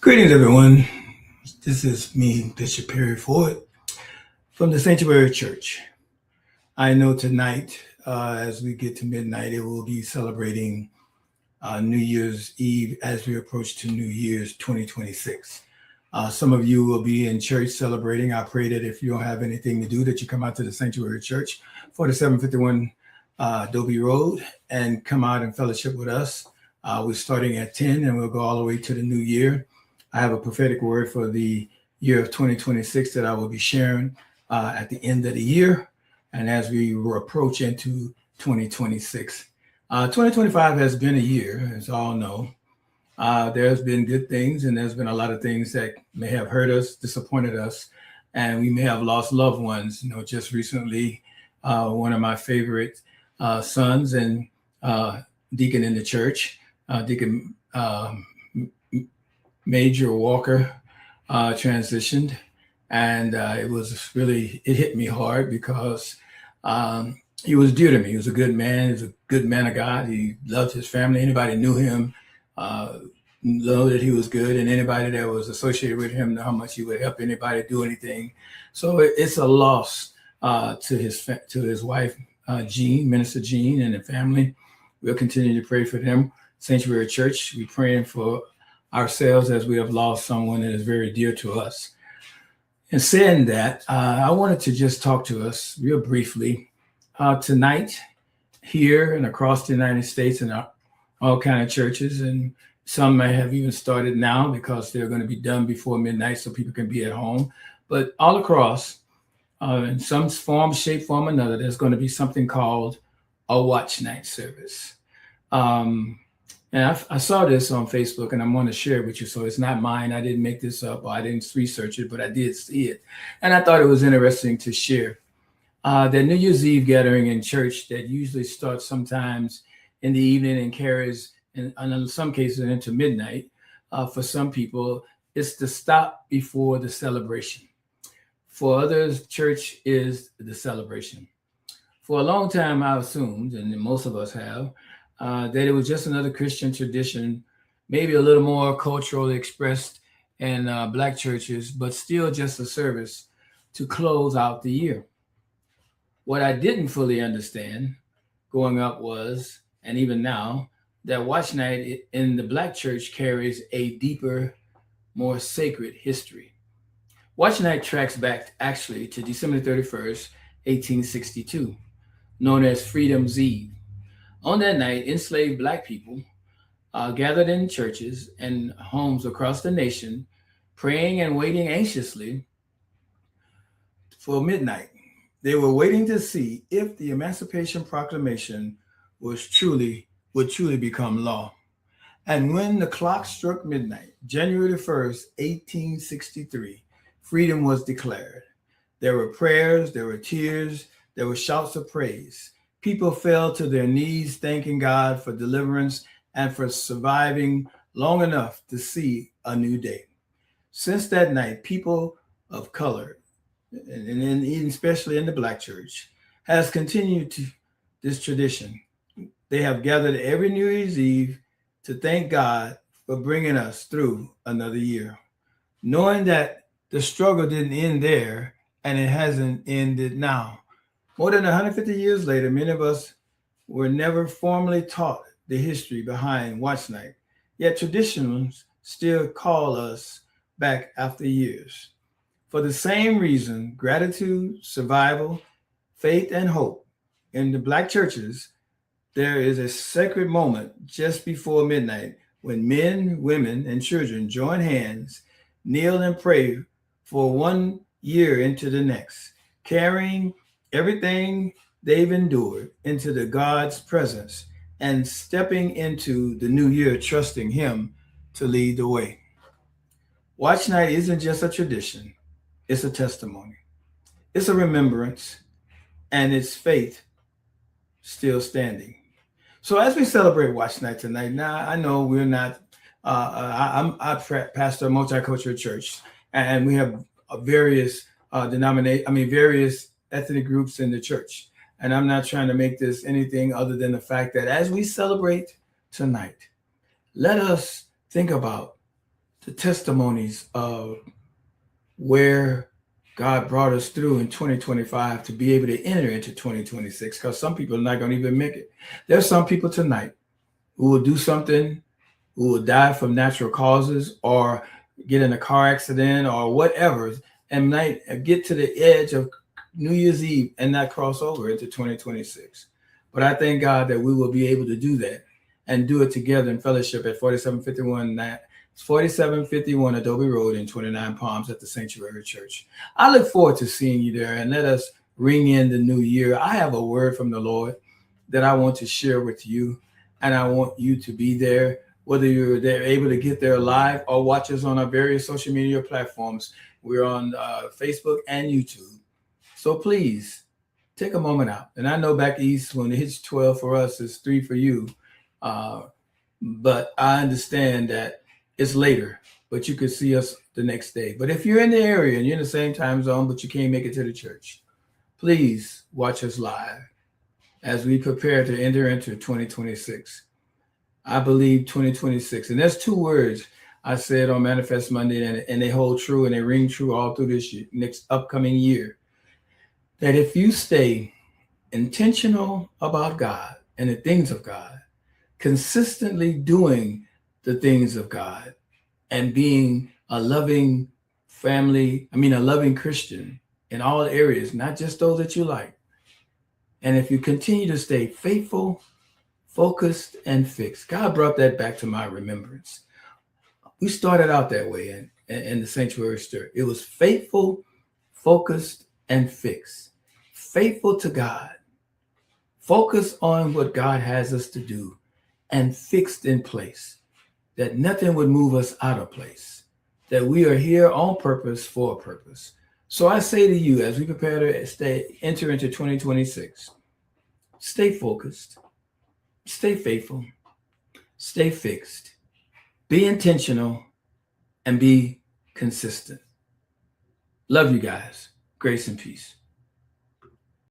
Greetings, everyone. This is me, Bishop Perry Ford, from the Sanctuary Church. I know tonight, as we get to midnight, it will be celebrating New Year's Eve as we approach to New Year's 2026. Some of you will be in church celebrating. I pray that if you don't have anything to do, that you come out to the Sanctuary Church, 4751 Adobe Road, and come out and fellowship with us. We're starting at 10 and we'll go all the way to the new year. I have a prophetic word for the year of 2026 that I will be sharing at the end of the year and as we approach into 2026. 2025 has been a year, as all know. There's been good things and there's been a lot of things that may have hurt us, disappointed us, and we may have lost loved ones. Just recently, one of my favorite sons and deacon in the church, Deacon Major Walker, transitioned, and it hit me hard because he was dear to me. He was a good man. He was a good man of God. He loved his family. Anybody knew him know that he was good, and anybody that was associated with him know how much he would help anybody do anything. So it's a loss to his wife, Jean, Minister Jean, and the family. We'll continue to pray for them. Sanctuary Church, we're praying for ourselves as we have lost someone that is very dear to us. And saying that, I wanted to just talk to us real briefly tonight here and across the United States and all kind of churches, and some may have even started now because they're going to be done before midnight so people can be at home. But all across, in some form, shape, form, or another, there's going to be something called a watch night service. And I saw this on Facebook and I'm going to share it with you. So it's not mine. I didn't make this up or I didn't research it, but I did see it. And I thought it was interesting to share. The New Year's Eve gathering in church that usually starts sometimes in the evening and carries, and in some cases, into midnight. For some people, it's the stop before the celebration. For others, church is the celebration. For a long time, I assumed, and most of us have, that it was just another Christian tradition, maybe a little more culturally expressed in Black churches, but still just a service to close out the year. What I didn't fully understand growing up was, and even now, that watch night in the Black church carries a deeper, more sacred history. Watch night tracks back actually to December 31st, 1862, known as Freedom's Eve. On that night, enslaved Black people gathered in churches and homes across the nation, praying and waiting anxiously for midnight. They were waiting to see if the Emancipation Proclamation would truly become law. And when the clock struck midnight, January 1st, 1863, freedom was declared. There were prayers, there were tears, there were shouts of praise. People fell to their knees, thanking God for deliverance and for surviving long enough to see a new day. Since that night, people of color, and especially in the Black church, has continued this tradition. They have gathered every New Year's Eve to thank God for bringing us through another year, knowing that the struggle didn't end there and it hasn't ended now. More than 150 years later, many of us were never formally taught the history behind Watch Night, yet traditions still call us back after years. For the same reason, gratitude, survival, faith, and hope in the Black churches, there is a sacred moment just before midnight when men, women, and children join hands, kneel, and pray for 1 year into the next, carrying everything they've endured into the God's presence and stepping into the new year trusting Him to lead the way. Watch night isn't just a tradition, it's a testimony, it's a remembrance, and it's faith still standing. So as we celebrate Watch Night tonight, now I know we're not. I pastor a multicultural church, and we have various various ethnic groups in the church. And I'm not trying to make this anything other than the fact that as we celebrate tonight, let us think about the testimonies of where God brought us through in 2025 to be able to enter into 2026, because some people are not going to even make it. There's some people tonight who will do something, who will die from natural causes or get in a car accident or whatever, and might get to the edge of New Year's Eve and not cross over into 2026. But I thank God that we will be able to do that and do it together in fellowship at 4751 Adobe Road in 29 Palms at the Sanctuary Church. I look forward to seeing you there, and let us ring in the new year. I have a word from the Lord that I want to share with you, and I want you to be there, whether you're there able to get there live or watch us on our various social media platforms. We're on Facebook and YouTube. So please take a moment out. And I know back east, when it hits 12 for us, it's 3 for you. But I understand that it's later, but you could see us the next day. But if you're in the area and you're in the same time zone, but you can't make it to the church, please watch us live as we prepare to enter into 2026. I believe 2026. And there's 2 words I said on Manifest Monday, and they hold true and they ring true all through this year, next upcoming year. That if you stay intentional about God and the things of God, consistently doing the things of God, and being a loving a loving Christian in all areas, not just those that you like. And if you continue to stay faithful, focused, and fixed, God brought that back to my remembrance. We started out that way in the sanctuary stir. It was faithful, focused, and fixed. Faithful to God. Focus on what God has us to do, and fixed in place, that nothing would move us out of place, that we are here on purpose for a purpose. So I say to you, as we prepare to enter into 2026, stay focused, stay faithful, stay fixed, be intentional, and be consistent. Love you guys. Grace and peace.